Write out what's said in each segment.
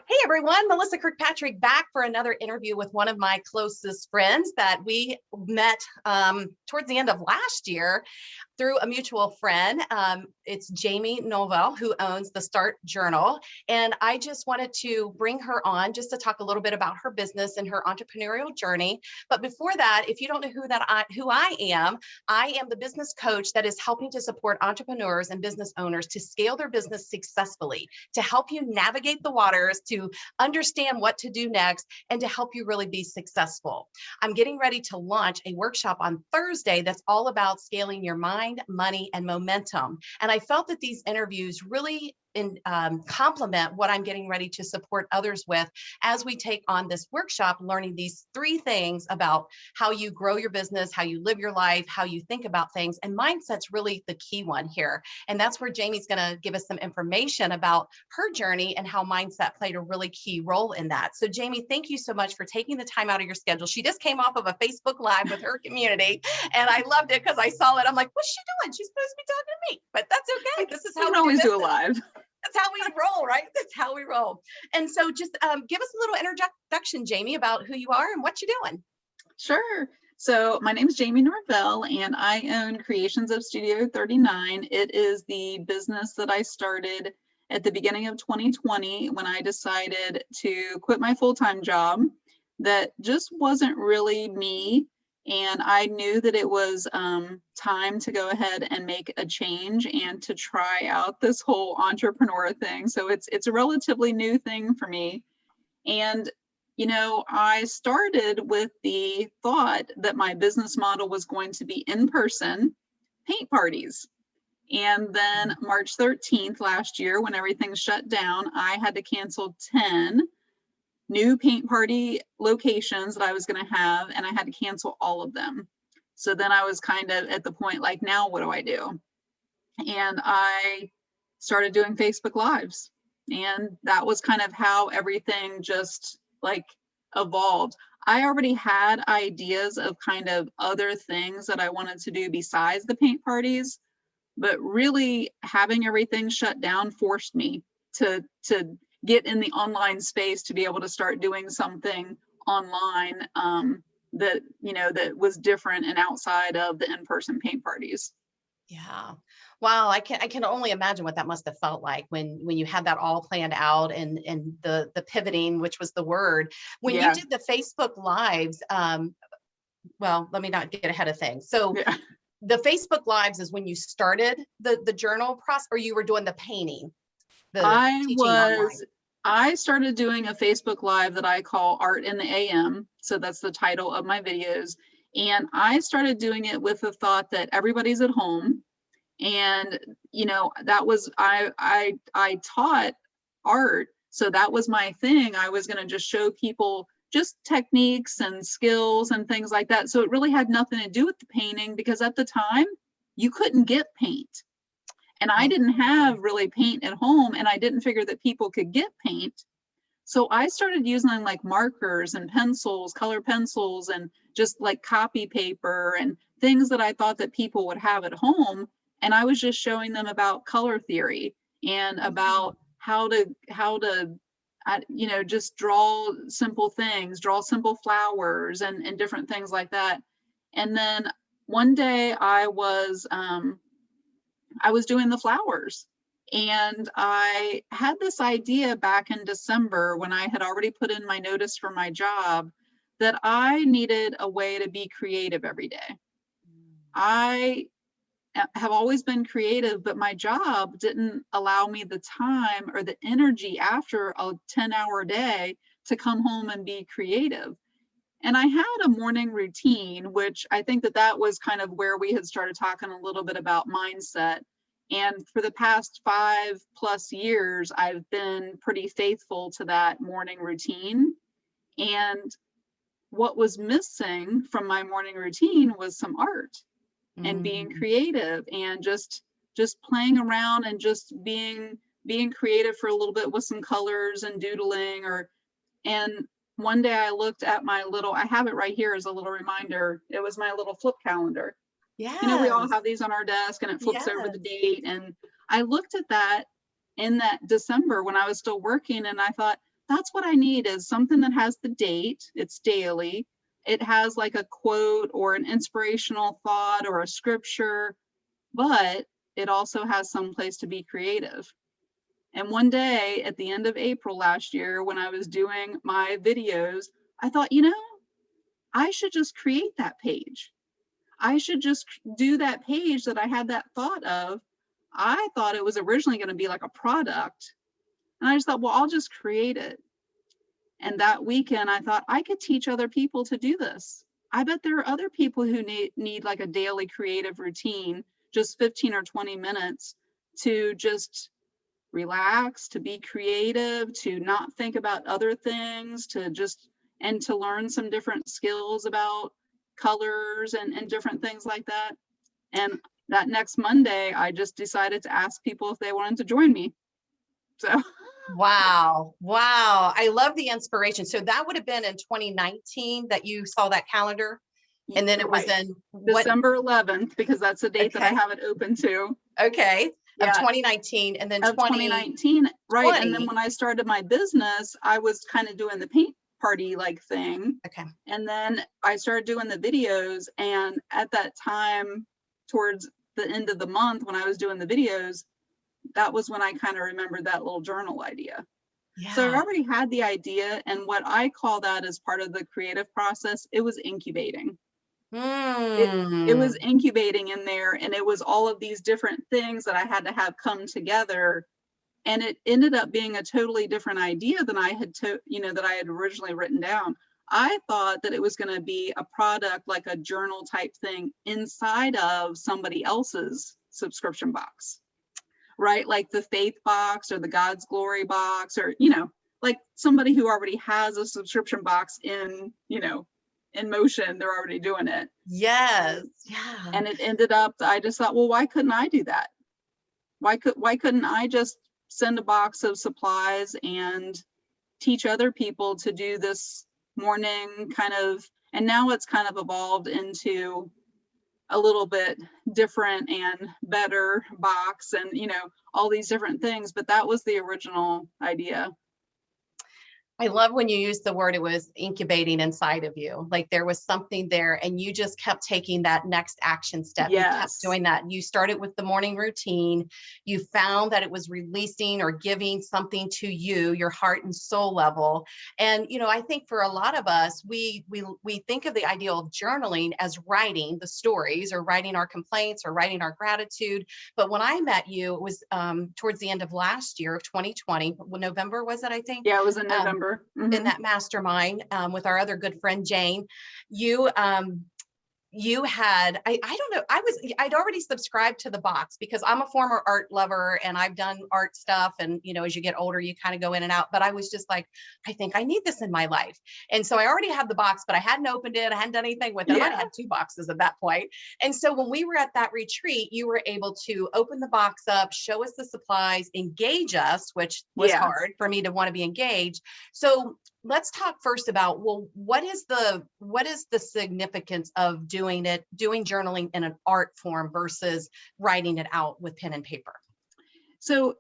Hey everyone, Melissa Kirkpatrick back for another interview with one of my closest friends that we met towards the end of last year through a mutual friend. It's Jamie Norvell, who owns the stART journal. And I just wanted to bring her on just to talk a little bit about her business and her entrepreneurial journey. But before that, if you don't know who I am the business coach that is helping to support entrepreneurs and business owners to scale their business successfully, to help you navigate the waters, to understand what to do next, and to help you really be successful. I'm getting ready to launch a workshop on Thursday that's all about scaling your mind, money, and momentum. And I felt that these interviews really complement what I'm getting ready to support others with as we take on this workshop, learning these three things about how you grow your business, how you live your life, how you think about things. And mindset's really the key one here. And that's where Jamie's going to give us some information about her journey and how mindset played a really key role in that. So Jamie, thank you so much for taking the time out of your schedule. She just came off of a Facebook Live with her community, and I loved it because I saw it. I'm like, what's she doing? She's supposed to be talking to me, but that's okay. This is how we always do a live. That's how we roll, right? That's how we roll. And so just give us a little introduction, Jamie, about who you are and what you're doing. Sure. So my name is Jamie Norvell, and I own Creations of Studio 39. It is the business that I started at the beginning of 2020 when I decided to quit my full-time job that just wasn't really me. And I knew that it was time to go ahead and make a change and to try out this whole entrepreneur thing. So it's a relatively new thing for me. And, you know, I started with the thought that my business model was going to be in-person paint parties. And then March 13th last year, when everything shut down, I had to cancel 10 new paint party locations that I was going to have, and I had to cancel all of them. So then I was kind of at the point like, now what do I do? And I started doing Facebook Lives, and that was kind of how everything just like evolved. I already had ideas of kind of other things that I wanted to do besides the paint parties, but really having everything shut down forced me to get in the online space to be able to start doing something online that, you know, that was different and outside of the in-person paint parties. Yeah. Wow. I can only imagine what that must have felt like when you had that all planned out and the pivoting, which was the word, when you did the Facebook Lives. Well, let me not get ahead of things. So the Facebook Lives is when you started the journal process, or you were doing the painting? I started doing a Facebook Live that I call Art in the AM. So that's the title of my videos. And I started doing it with the thought that everybody's at home. And, you know, that was, I taught art. So that was my thing. I was going to just show people just techniques and skills and things like that. So it really had nothing to do with the painting, because at the time you couldn't get paint. And I didn't have really paint at home, and I didn't figure that people could get paint. So I started using like markers and pencils, color pencils, and just like copy paper and things that I thought that people would have at home. And I was just showing them about color theory and about how to you know, just draw simple things, draw simple flowers and different things like that. And then one day I was doing the flowers, and I had this idea back in December when I had already put in my notice for my job that I needed a way to be creative every day. I have always been creative, but my job didn't allow me the time or the energy after a 10-hour day to come home and be creative. And I had a morning routine, which I think that was kind of where we had started talking a little bit about mindset. And for the past 5+ years, I've been pretty faithful to that morning routine. And what was missing from my morning routine was some art and being creative and just playing around and just being creative for a little bit with some colors and doodling. And one day I looked at I have it right here as a little reminder. It was my little flip calendar. Yeah. You know, we all have these on our desk, and it flips over the date. And I looked at that in that December when I was still working, and I thought, that's what I need, is something that has the date, it's daily. It has like a quote or an inspirational thought or a scripture, but it also has some place to be creative. And one day at the end of April last year, when I was doing my videos, I thought, I should just create that page. I should just do that page that I had that thought of. I thought it was originally going to be like a product. And I just thought, well, I'll just create it. And that weekend, I thought I could teach other people to do this. I bet there are other people who need like a daily creative routine, just 15 or 20 minutes to just relax, to be creative, to not think about other things, and to learn some different skills about colors and different things like that. And that next Monday, I just decided to ask people if they wanted to join me. So Wow. Wow. I love the inspiration. So that would have been in 2019 that you saw that calendar. And then it was in what? December 11th, because that's the date that I Okay. have it open to. Okay. Yeah. Of 2019 and then 2019. Right. And then when I started my business, I was kind of doing the paint party like thing. Okay. And then I started doing the videos. And at that time, towards the end of the month, when I was doing the videos, that was when I kind of remembered that little journal idea. Yeah. So I already had the idea. And what I call that as part of the creative process, it was incubating. It was incubating in there, and it was all of these different things that I had to have come together, and it ended up being a totally different idea than I had that I had originally written down. I thought that it was going to be a product, like a journal type thing inside of somebody else's subscription box, right? Like the faith box or the God's glory box, or like somebody who already has a subscription box in motion. They're already doing it. Yes. Yeah. And it ended up, I just thought, well, why couldn't I do that? Why couldn't I just send a box of supplies and teach other people to do this morning kind of, and now it's kind of evolved into a little bit different and better box and, all these different things, but that was the original idea. I love when you use the word, it was incubating inside of you. Like there was something there and you just kept taking that next action step. Yes. You kept doing that. You started with the morning routine. You found that it was releasing or giving something to you, your heart and soul level. And, I think for a lot of us, we think of the idea of journaling as writing the stories or writing our complaints or writing our gratitude. But when I met you, it was towards the end of last year of 2020, November was it, I think? Yeah, it was in November. In that mastermind with our other good friend Jane, you had, I don't know, I'd already subscribed to the box because I'm a former art lover and I've done art stuff. And, as you get older, you kind of go in and out, but I was just like, I think I need this in my life. And so I already had the box, but I hadn't opened it. I hadn't done anything with it. I had 2 boxes at that point. And so when we were at that retreat, you were able to open the box up, show us the supplies, engage us, which was hard for me to want to be engaged. So let's talk first about, well, what is the significance of doing journaling in an art form versus writing it out with pen and paper? So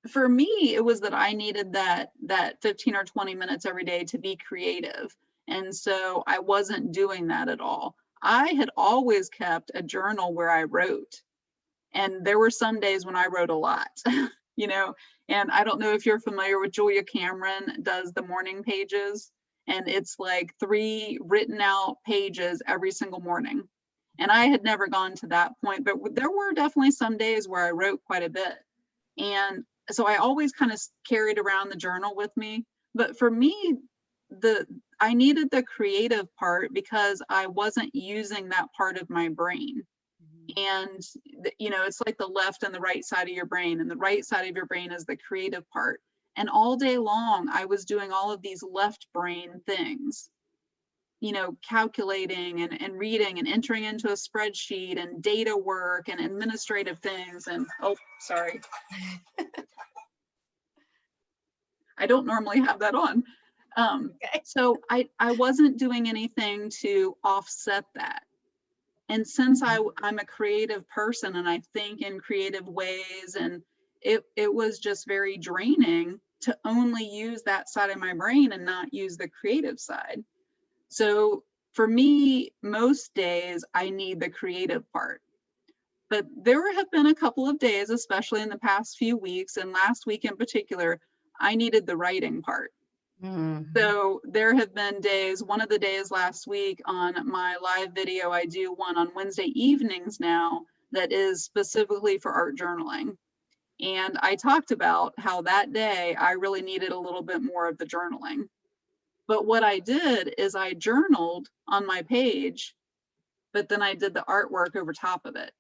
for me, it was that I needed that 15 or 20 minutes every day to be creative. And so I wasn't doing that at all. I had always kept a journal where I wrote. And there were some days when I wrote a lot, and I don't know if you're familiar with Julia Cameron does the morning pages, and it's like 3 written out pages every single morning. And I had never gone to that point, but there were definitely some days where I wrote quite a bit. And so I always kind of carried around the journal with me. But for me, I needed the creative part because I wasn't using that part of my brain. And, it's like the left and the right side of your brain, and the right side of your brain is the creative part. And all day long, I was doing all of these left brain things, calculating and reading and entering into a spreadsheet and data work and administrative things. And, oh, sorry. I don't normally have that on. Okay. So I wasn't doing anything to offset that. And since I'm a creative person and I think in creative ways, and it was just very draining to only use that side of my brain and not use the creative side. So for me, most days I need the creative part. But there have been a couple of days, especially in the past few weeks, and last week in particular, I needed the writing part. So there have been days, one of the days last week on my live video, I do one on Wednesday evenings now that is specifically for art journaling. And I talked about how that day I really needed a little bit more of the journaling. But what I did is I journaled on my page, but then I did the artwork over top of it.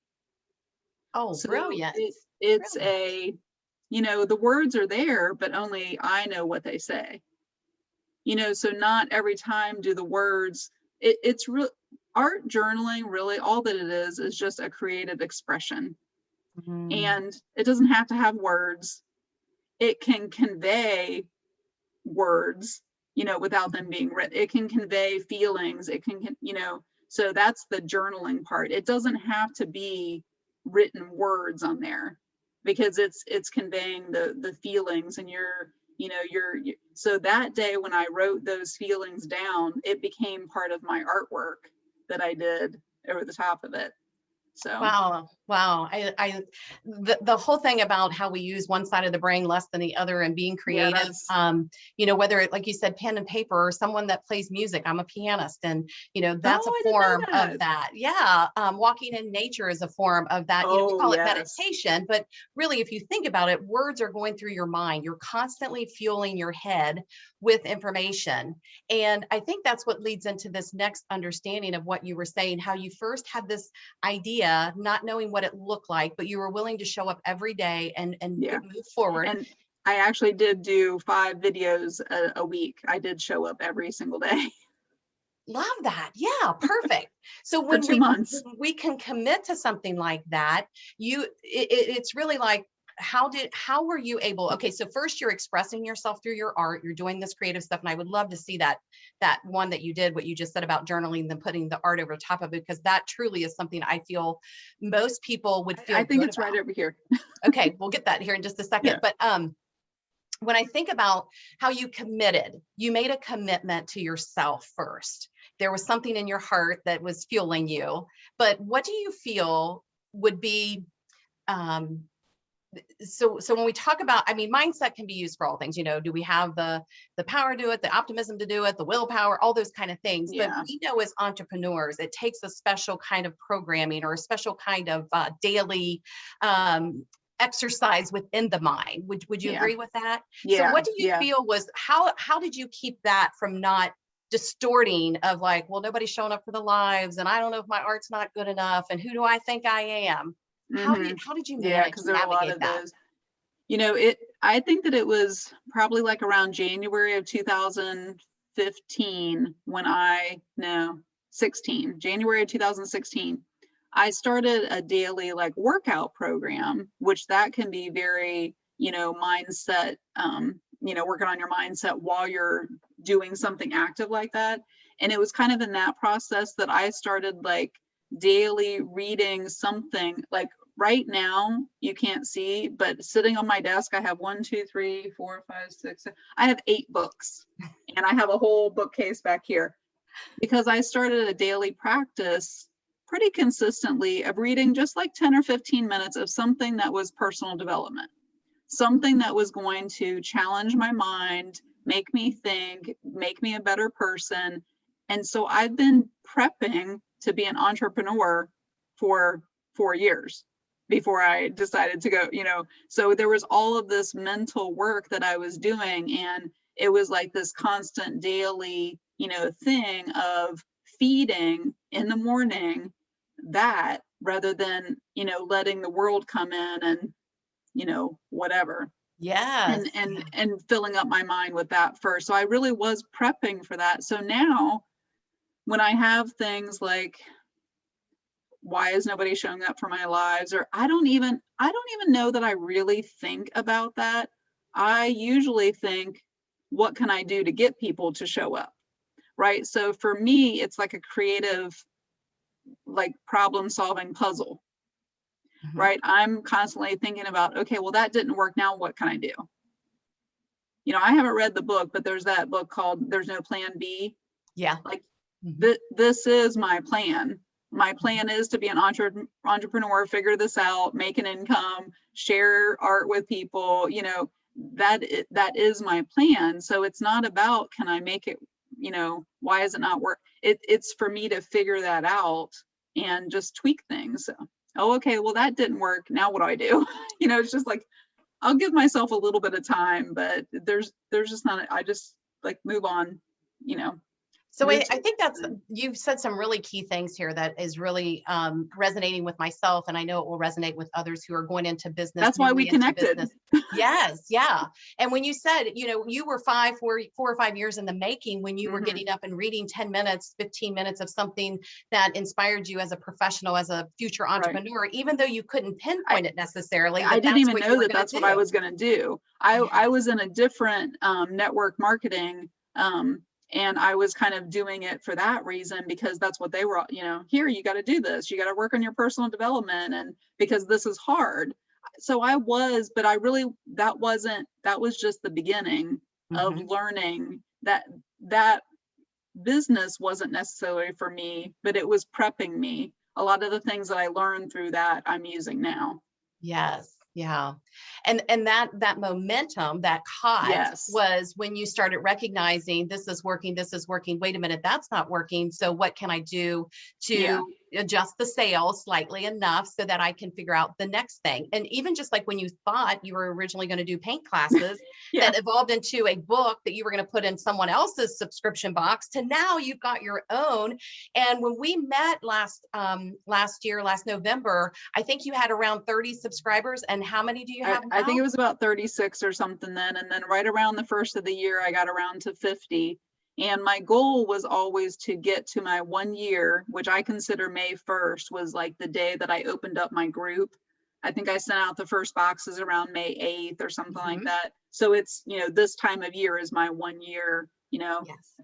Oh, So brilliant. it's Brilliant. the words are there, but only I know what they say. So not every time do the words, it's real art journaling, really all that it is just a creative expression. And it doesn't have to have words. It can convey words, without them being written. It can convey feelings. It can, so that's the journaling part. It doesn't have to be written words on there because it's conveying the feelings and so that day when I wrote those feelings down, it became part of my artwork that I did over the top of it. So Wow. Wow. The whole thing about how we use one side of the brain less than the other and being yeah, creative, whether it, like you said, pen and paper or someone that plays music, I'm a pianist and, that's a I didn't form know of that. that. Yeah. Walking in nature is a form of that. We Oh call it yes. meditation, but really, if you think about it, words are going through your mind. You're constantly fueling your head with information. And I think that's what leads into this next understanding of what you were saying, how you first had this idea, not knowing what it looked like, but you were willing to show up every day and Yeah. move forward. And I actually did do 5 videos a week. I did show up every single day. Love that. Yeah, perfect. So For when 2 months. we can commit to something like that, it's really like, how were you able, okay, so first you're expressing yourself through your art, you're doing this creative stuff, and I would love to see that one that you did, what you just said about journaling, then putting the art over top of it, because that truly is something I feel most people would feel I think good it's about. right over here. Okay, we'll get that here in just a second. Yeah. But when I think about how you made a commitment to yourself first. There was something in your heart that was fueling you. But what do you feel would be, so when we talk about, I mean, mindset can be used for all things, do we have the power to do it, the optimism to do it, the willpower, all those kind of things. But Yeah. we know as entrepreneurs, it takes a special kind of programming or a special kind of daily exercise within the mind. Would you Yeah. agree with that? So Yeah. what do you Yeah. feel was, how did you keep that from not distorting of like, well, nobody's showing up for the lives and I don't know if my art's not good enough and who do I think I am? How did you Yeah, manage because to there are a lot navigate of that? those. I think that it was probably like around January of 2015 January of 2016, I started a daily like workout program, which that can be very, mindset, working on your mindset while you're doing something active like that. And it was kind of in that process that I started like daily reading something. Like right now you can't see, but sitting on my desk I have 1, 2, 3, 4, 5, 6, 7, I have 8 books, and I have a whole bookcase back here because I started a daily practice pretty consistently of reading just like 10 or 15 minutes of something that was personal development, something that was going to challenge my mind, make me think, make me a better person. And so I've been prepping to be an entrepreneur for 4 years before I decided to go, so there was all of this mental work that I was doing, and it was like this constant daily, thing of feeding in the morning that rather than, letting the world come in and, whatever. Yes. And filling up my mind with that first. So I really was prepping for that. So now when I have things like, why is nobody showing up for my lives? Or I don't even know that I really think about that. I usually think, what can I do to get people to show up? Right. So for me, it's like a creative, like problem solving puzzle. Right. I'm constantly thinking about, okay, well, that didn't work. Now what can I do? I haven't read the book, but there's that book called There's No Plan B. Yeah. Like this is my plan. My plan is to be an entrepreneur, figure this out, make an income, share art with people. That is my plan. So it's not about, can I make it, why is it not work? It's for me to figure that out and just tweak things. Oh, okay, well, that didn't work. Now what do I do? It's just like, I'll give myself a little bit of time, but there's just not, I just like move on, So I think you've said some really key things here that is really resonating with myself, and I know it will resonate with others who are going into business. That's why we connected. Yes, yeah. And when you said, you were 4 or 5 years in the making when you were getting up and reading 10 minutes, 15 minutes of something that inspired you as a professional, as a future entrepreneur, right, even though you couldn't pinpoint it necessarily. I didn't even know that that's what I was going to do. I was in a different network marketing, and I was kind of doing it for that reason, because that's what they were, here, you got to do this, you got to work on your personal development, and because this is hard. So but I really, that was just the beginning of learning that business wasn't necessarily for me, but it was prepping me. A lot of the things that I learned through that, I'm using now. Yes. Yeah. And that momentum that caught was when you started recognizing this is working. Wait a minute, that's not working. So what can I do to adjust the sails slightly enough so that I can figure out the next thing? And even just like when you thought you were originally going to do paint classes that evolved into a book that you were going to put in someone else's subscription box, to now you've got your own. And when we met last November, I think you had around 30 subscribers. And how many do you have now? I think it was about 36 or something then. And then right around the first of the year, I got around to 50. And my goal was always to get to my 1 year, which I consider May 1st was like the day that I opened up my group. I think I sent out the first boxes around May 8th or something like that. So it's, this time of year is my 1 year,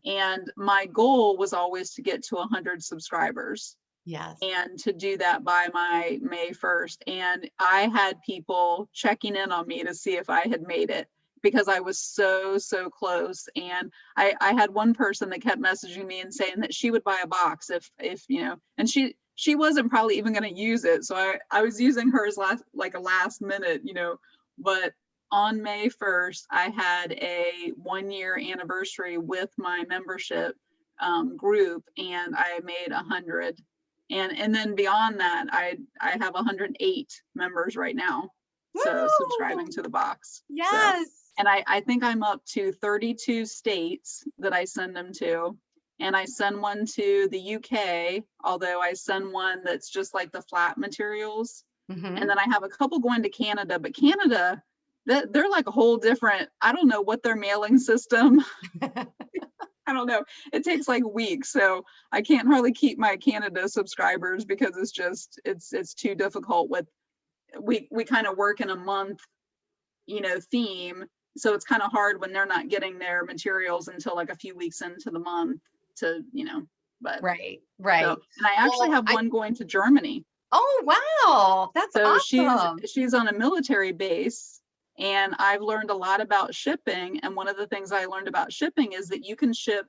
and my goal was always to get to 100 subscribers. Yes. And to do that by my May 1st. And I had people checking in on me to see if I had made it, because I was so close. And I had one person that kept messaging me and saying that she would buy a box if and she wasn't probably even going to use it. So I was using hers like a last minute, but on May 1st, I had a 1 year anniversary with my membership group, and I made 100. And then beyond that, I have 108 members right now. So subscribing to the box. Yes. So, and I think I'm up to 32 states that I send them to. And I send one to the UK, although I send one that's just like the flat materials. And then I have a couple going to Canada, but Canada, they're like a whole different, I don't know what their mailing system. I don't know. It takes like weeks. So I can't hardly keep my Canada subscribers, because it's too difficult with, we kind of work in a month, theme. So it's kind of hard when they're not getting their materials until like a few weeks into the month to, but. Right. So, and I actually have one going to Germany. Oh, wow. That's awesome. She's on a military base. And I've learned a lot about shipping. And one of the things I learned about shipping is that you can ship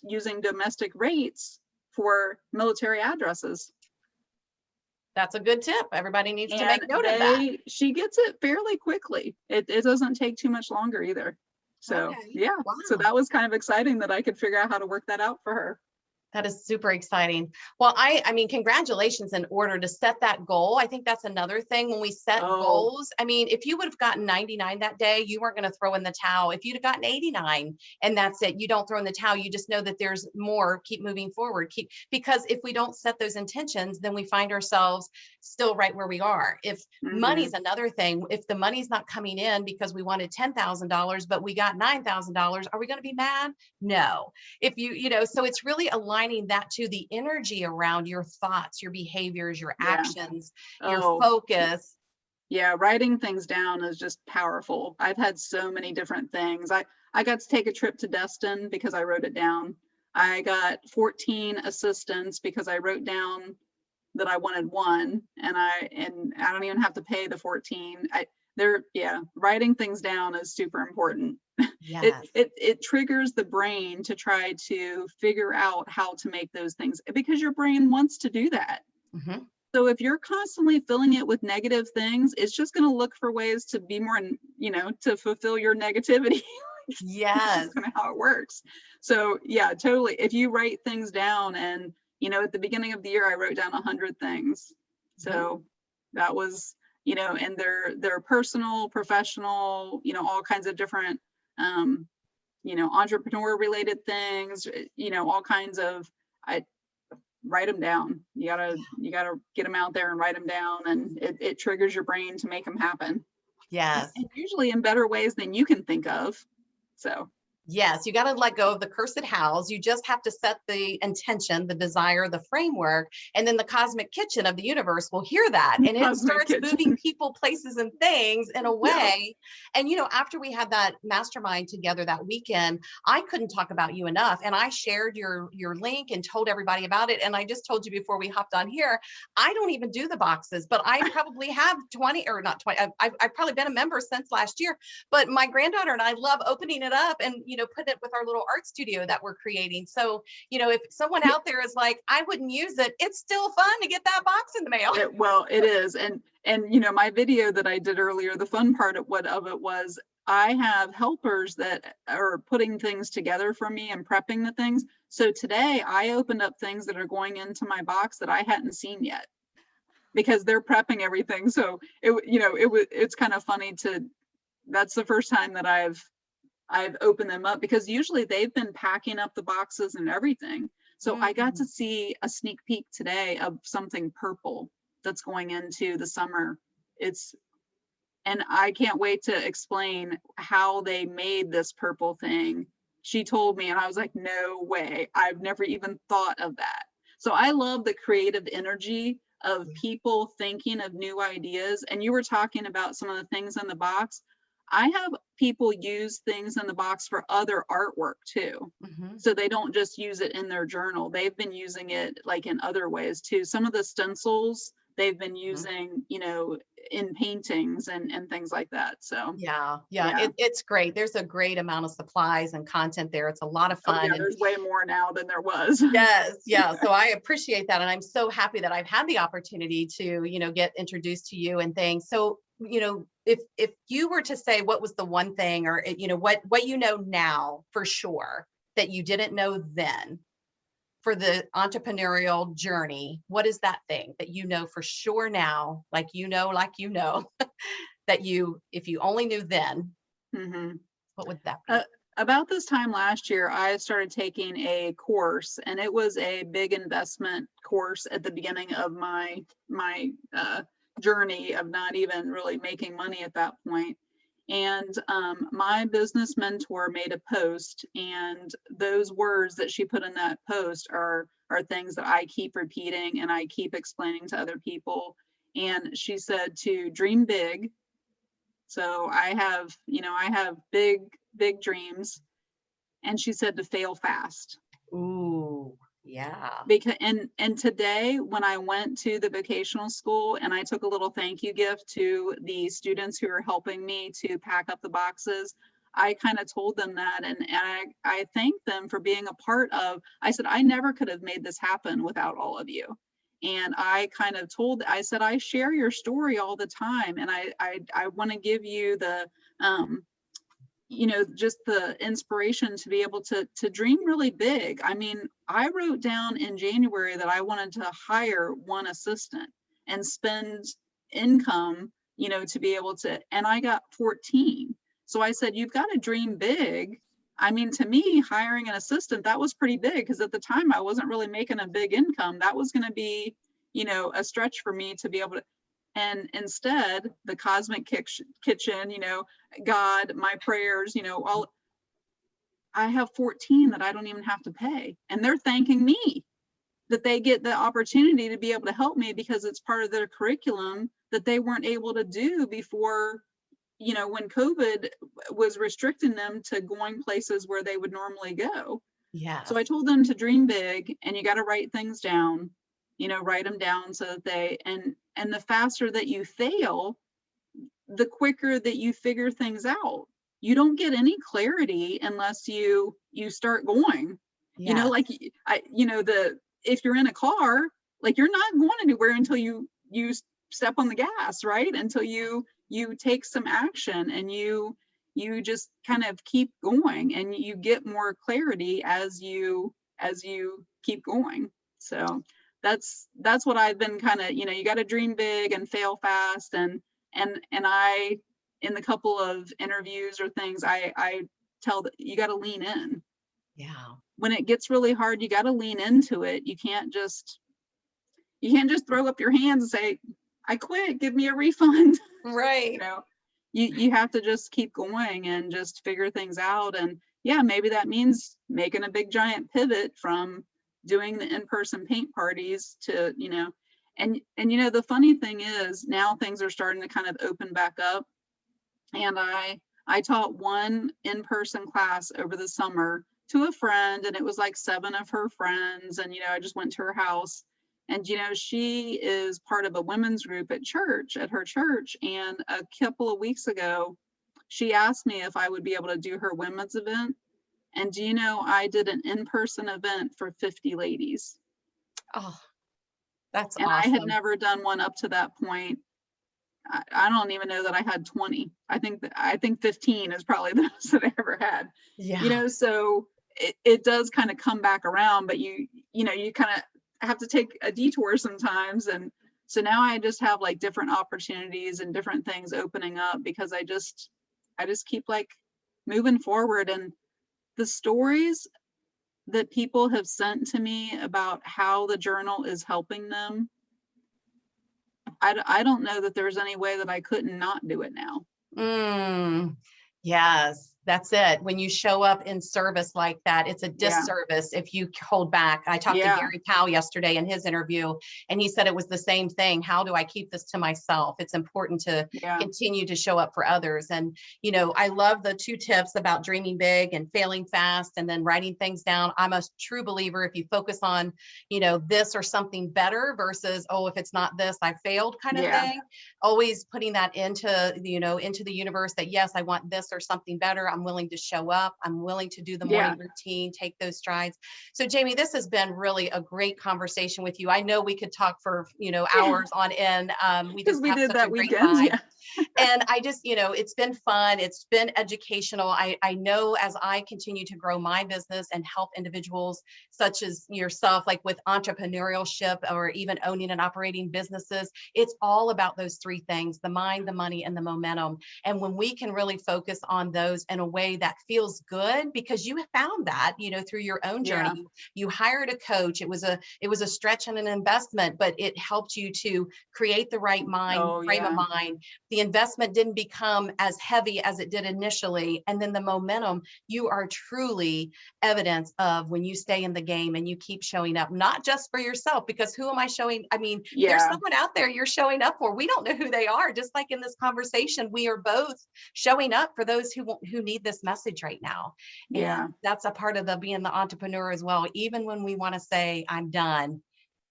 using domestic rates for military addresses. That's a good tip. Everybody needs to make note of that. She gets it fairly quickly. It doesn't take too much longer either. So wow. So that was kind of exciting that I could figure out how to work that out for her. That is super exciting. Well, I mean, congratulations in order to set that goal. I think that's another thing when we set goals. I mean, if you would have gotten 99 that day, you weren't going to throw in the towel. If you'd have gotten 89 and that's it, you don't throw in the towel. You just know that there's more, keep moving forward. Because if we don't set those intentions, then we find ourselves still right where we are. If money's another thing, if the money's not coming in because we wanted $10,000, but we got $9,000, are we going to be mad? No. If so it's really aligning that to the energy around your thoughts, your behaviors, your actions, your focus. Yeah, writing things down is just powerful. I've had so many different things. I got to take a trip to Destin because I wrote it down. I got 14 assistants because I wrote down that I wanted one, and I don't even have to pay the 14. Writing things down is super important. Yes. It triggers the brain to try to figure out how to make those things, because your brain wants to do that. Mhm. So if you're constantly filling it with negative things, it's just going to look for ways to be more, to fulfill your negativity. It's Yes. just kind of how it works. So yeah, totally. If you write things down, and at the beginning of the year, I wrote down 100 things. Mhm. So that was, and they're personal, professional, all kinds of different, um, entrepreneur related things, all kinds of, I write them down. You gotta get them out there and write them down, and it triggers your brain to make them happen. Yes. And usually in better ways than you can think of. So Yes, you got to let go of the cursed hows. You just have to set the intention, the desire, the framework, and then the cosmic kitchen of the universe will hear that. And it cosmic starts moving kitchen. people, places, and things in a Yeah. way. And, after we had that mastermind together that weekend, I couldn't talk about you enough. And I shared your link and told everybody about it. And I just told you before we hopped on here, I don't even do the boxes, but I probably have 20 or not 20. I've probably been a member since last year, but my granddaughter and I love opening it up and, put it with our little art studio that we're creating. So, if someone out there is like, I wouldn't use it, it's still fun to get that box in the mail. Well, it is. And my video that I did earlier, the fun part of it was, I have helpers that are putting things together for me and prepping the things. So today I opened up things that are going into my box that I hadn't seen yet, because they're prepping everything. So it's kind of funny that's the first time that I've opened them up, because usually they've been packing up the boxes and everything. So I got to see a sneak peek today of something purple that's going into the summer. And I can't wait to explain how they made this purple thing. She told me, and I was like, no way. I've never even thought of that. So I love the creative energy of people thinking of new ideas. And you were talking about some of the things in the box. I have people use things in the box for other artwork too. Mhm. So they don't just use it in their journal. They've been using it like in other ways too. Some of the stencils they've been using, in paintings and things like that. So Yeah, yeah. it's great. There's a great amount of supplies and content there. It's a lot of Oh fun. yeah, And there's way more now than there was. yes, yeah. So I appreciate that. And I'm so happy that I've had the opportunity to, get introduced to you and things. So, if you were to say what was the one thing, or, what now for sure that you didn't know then for the entrepreneurial journey, what is that thing that for sure now, that if you only knew then, hmm what would that Uh, be? about this time last year, I started taking a course, and it was a big investment course at the beginning of my journey of not even really making money at that point. And my business mentor made a post, and those words that she put in that post are things that I keep repeating and I keep explaining to other people. And she said to dream big. So I have big dreams. And she said to fail fast. Ooh, yeah. Because and today when I went to the vocational school and I took a little thank you gift to the students who are helping me to pack up the boxes, I kind of told them that, and I thanked them for being a part of. I said I never could have made this happen without all of you. And I said I share your story all the time, and I want to give you the just the inspiration to be able to dream really big. I mean, I wrote down in January that I wanted to hire one assistant and spend income, to be able to, and I got 14. So I said, you've got to dream big. I mean, to me, hiring an assistant, that was pretty big, because at the time I wasn't really making a big income. That was going to be, a stretch for me to be able to. And instead, the cosmic kitchen, God, my prayers, all I have 14 that I don't even have to pay. And they're thanking me that they get the opportunity to be able to help me, because it's part of their curriculum that they weren't able to do before, when COVID was restricting them to going places where they would normally go. So Yes. I told them to dream big, and you got to write things down, write them down so that and the faster that you fail, the quicker that you figure things out. you don't get any clarity unless you start going. Yeah. Like if you're in a car, like you're not going anywhere until you step on the gas, right? Until you take some action, and you just kind of keep going, and you get more clarity as you keep going. So that's what I've been kind of, you got to dream big and fail fast. And I, in the couple of interviews or things, I tell that you got to lean in. Yeah. When it gets really hard, you got to lean into it. You can't just throw up your hands and say, I quit, give me a refund. Right. You have to just keep going and just figure things out. And yeah, maybe that means making a big giant pivot from doing the in-person paint parties to, and the funny thing is now things are starting to kind of open back up. And I taught one in-person class over the summer to a friend, and it was like 7 of her friends. And, I just went to her house, and, she is part of a women's group at her church. And a couple of weeks ago, she asked me if I would be able to do her women's event. And I did an in-person event for 50 ladies. Oh, that's And I had awesome. never done one up to that point. I don't even know that I had 20. I think 15 is probably the most that I ever had. Yeah. So it does kind of come back around, but you kind of have to take a detour sometimes. And so now I just have like different opportunities and different things opening up, because I just keep like moving forward. And the stories that people have sent to me about how the journal is helping them, I don't know that there's any way that I couldn't not do it now. Yes, that's it. When you show up in service like that, it's a Yeah. disservice if you hold back. I talked to Yeah. Gary Powell yesterday in his interview, and he said it was the same thing. How do I keep this to myself? It's important to Yeah. continue to show up for others. And, I love the 2 tips about dreaming big and failing fast and then writing things down. I'm a true believer. If you focus on, this or something better versus, oh, if it's not this, I failed kind of Yeah. thing, always putting that into the universe that, yes, I want this or something better. I'm willing to show up. I'm willing to do the morning routine, take those strides. So Jamie, this has been really a great conversation with you. I know we could talk for, hours on end. We Because just we have did such a that great weekend. time. Yeah. And I just, it's been fun. It's been educational. I know as I continue to grow my business and help individuals such as yourself, like with entrepreneurship or even owning and operating businesses, it's all about those 3 things: the mind, the money, and the momentum. And when we can really focus on those in a way that feels good, because you have found that, through your own journey, you hired a coach. It was a stretch and an investment, but it helped you to create the right frame of mind. The investment didn't become as heavy as it did initially. And then the momentum, you are truly evidence of when you stay in the game and you keep showing up, not just for yourself, because who am I showing? I mean, there's someone out there you're showing up for. We don't know who they are. Just like in this conversation, we are both showing up for those who need this message right now. And that's a part of being the entrepreneur as well. Even when we want to say, I'm done,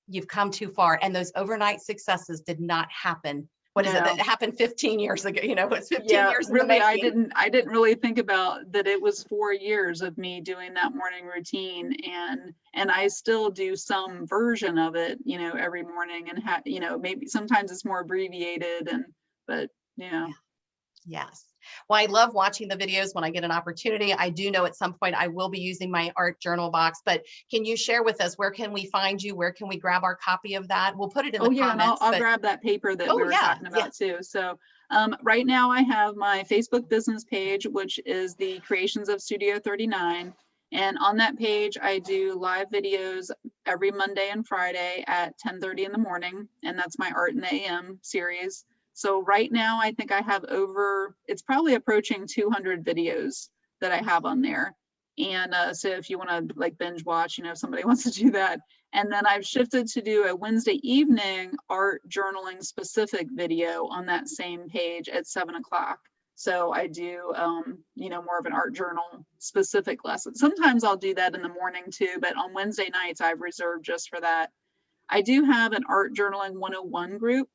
you've come too far. And those overnight successes did not happen. What is it that happened 15 years ago? It's 15 years in the making. I didn't really think about that. It was 4 years of me doing that morning routine, and I still do some version of it, every morning, and maybe sometimes it's more abbreviated, but Yes. Well, I love watching the videos when I get an opportunity. I do know at some point I will be using my art journal box, but can you share with us, where can we find you? Where can we grab our copy of that? We'll put it in the comments. And I'll grab that paper that we were talking about too. So right now I have my Facebook business page, which is the Creations of Studio 39. And on that page, I do live videos every Monday and Friday at 10:30 in the morning. And that's my Art in the AM series. So right now, I think I have it's probably approaching 200 videos that I have on there. And so if you want to like binge watch, if somebody wants to do that. And then I've shifted to do a Wednesday evening art journaling specific video on that same page at 7 o'clock. So I do, more of an art journal specific lesson. Sometimes I'll do that in the morning too, but on Wednesday nights, I've reserved just for that. I do have an art journaling 101 group,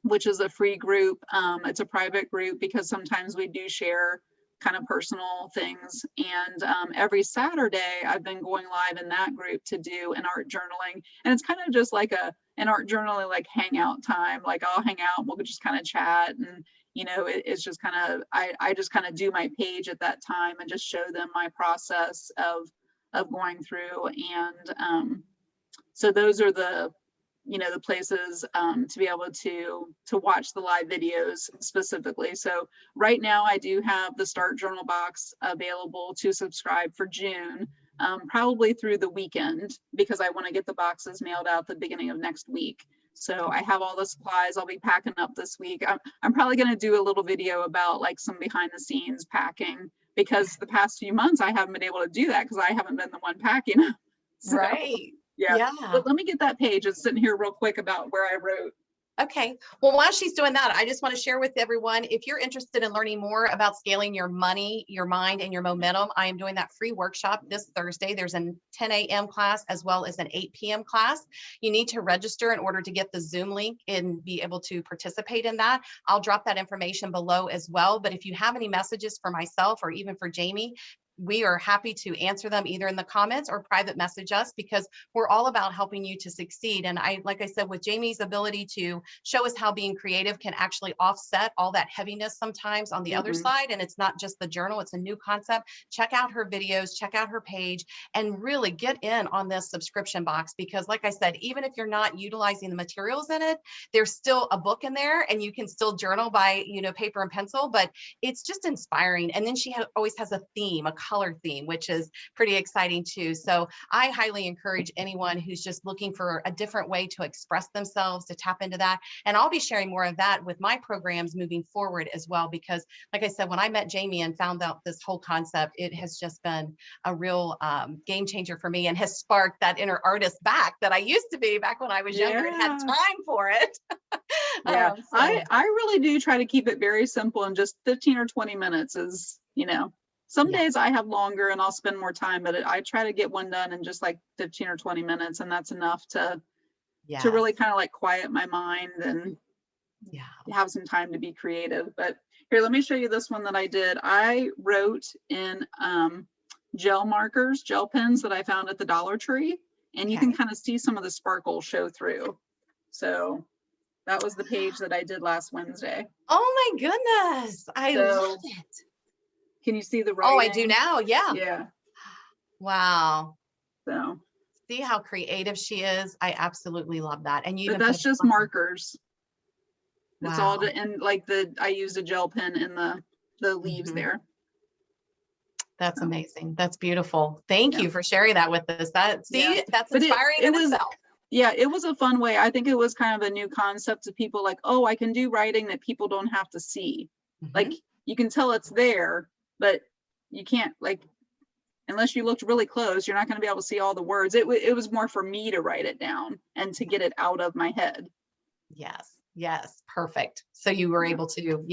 which is a free group. It's a private group because sometimes we do share kind of personal things. And every Saturday I've been going live in that group to do an art journaling. And it's kind of just like an art journaling, like hangout time. Like I'll hang out and we'll just kind of chat. And, you know, it's just kind of, I just kind of do my page at that time and just show them my process of going through. And so those are the, you know, the places to be able to watch the live videos specifically. So right now I do have the stART journal box available to subscribe for June, probably through the weekend, because I want to get the boxes mailed out the beginning of next week. So I have all the supplies I'll be packing up this week. I'm probably going to do a little video about like some behind the scenes packing, because the past few months I haven't been able to do that because I haven't been the one packing. So, Right. yeah. Yeah. But let me get that page. It's sitting here real quick about where I wrote. Okay. Well, while she's doing that, I just want to share with everyone, if you're interested in learning more about scaling your money, your mind, and your momentum, I am doing that free workshop this Thursday. There's a 10 a.m. class as well as an 8 p.m. class. You need to register in order to get the Zoom link and be able to participate in that. I'll drop that information below as well. But if you have any messages for myself or even for Jamie, we are happy to answer them either in the comments or private message us, because we're all about helping you to succeed. And like I said, with Jamie's ability to show us how being creative can actually offset all that heaviness sometimes on the other side. And it's not just the journal, it's a new concept. Check out her videos, check out her page, and really get in on this subscription box, because like I said, even if you're not utilizing the materials in it, there's still a book in there and you can still journal by, you know, paper and pencil, but it's just inspiring. And then she always has a theme, a color theme, which is pretty exciting too. So I highly encourage anyone who's just looking for a different way to express themselves to tap into that. And I'll be sharing more of that with my programs moving forward as well, because like I said, when I met Jamie and found out this whole concept, it has just been a real game changer for me and has sparked that inner artist back that I used to be back when I was younger and had time for it. Yeah, I really do try to keep it very simple, and just 15 or 20 minutes is, you know, some days I have longer and I'll spend more time, but I try to get one done in just like 15 or 20 minutes. And that's enough to really kind of like quiet my mind and have some time to be creative. But here, let me show you this one that I did. I wrote in gel markers, gel pens that I found at the Dollar Tree, and you can kind of see some of the sparkle show through. So that was the page that I did last Wednesday. Oh my goodness. I love it. Can you see the writing? Oh, I do now. Yeah. Yeah. Wow. So see how creative she is. I absolutely love that. And you, but that's just markers. Wow. It's all and like I used a gel pen in the leaves there. That's amazing. That's beautiful. Thank you for sharing that with us. That's inspiring in itself. Yeah, it was a fun way. I think it was kind of a new concept to people, like, oh, I can do writing that people don't have to see. Like you can tell it's there, but you can't, like, unless you looked really close, you're not going to be able to see all the words. It was more for me to write it down and to get it out of my head. Yes. Yes. Perfect. So you were able to,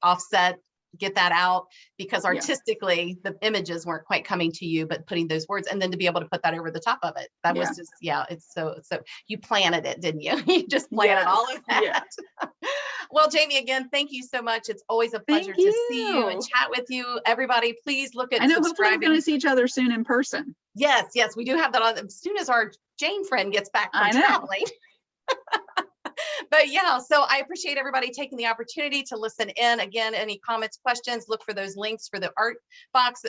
offset, get that out, because artistically the images weren't quite coming to you, but putting those words, and then to be able to put that over the top of it. That was just, it's so you planted it, didn't you? You just planted all of that. Well, Jamie, again, thank you so much. It's always a pleasure to see you and chat with you. Everybody, please look at subscribing. Hopefully we're going to see each other soon in person. Yes, we do have that on as soon as our Jane friend gets back from traveling. But so I appreciate everybody taking the opportunity to listen in. Again, any comments, questions, look for those links for the art box,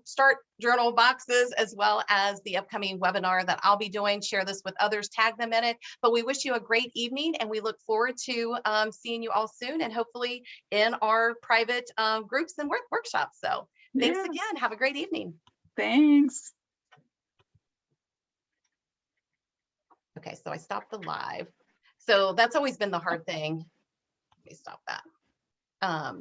stART journal boxes, as well as the upcoming webinar that I'll be doing. Share this with others, tag them in it. But we wish you a great evening, and we look forward to seeing you all soon, and hopefully in our private groups and workshops. So thanks again. Have a great evening. Thanks. Okay, so I stopped the live. So that's always been the hard thing. Let me stop that.